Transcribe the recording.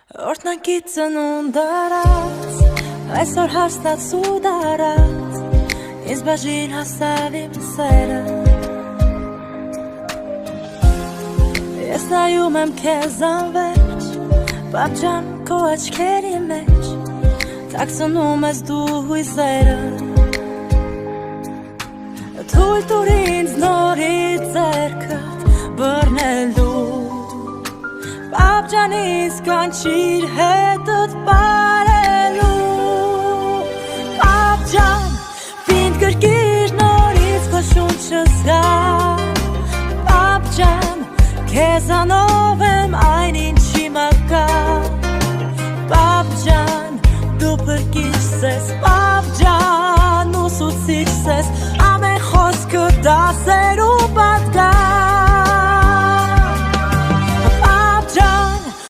Օրհնանքիցն ունդարած, այսօր հարստացու դարած, ինձ բաժին հասավ իմ սերը Ես նայում եմ քեզ անվերջ, պապ ջան քո աչքերի մեջ, թաքցնում ես դու հույզերը Թույլ տուր ինձ նորից ձեռքդ բռնելու Պապ ջան ինձ կանչիր հետդ պարելու Պապ ջան, պինդ կրկիր նորից քո շունչը զգա Պապ ջան, քեզանով եմ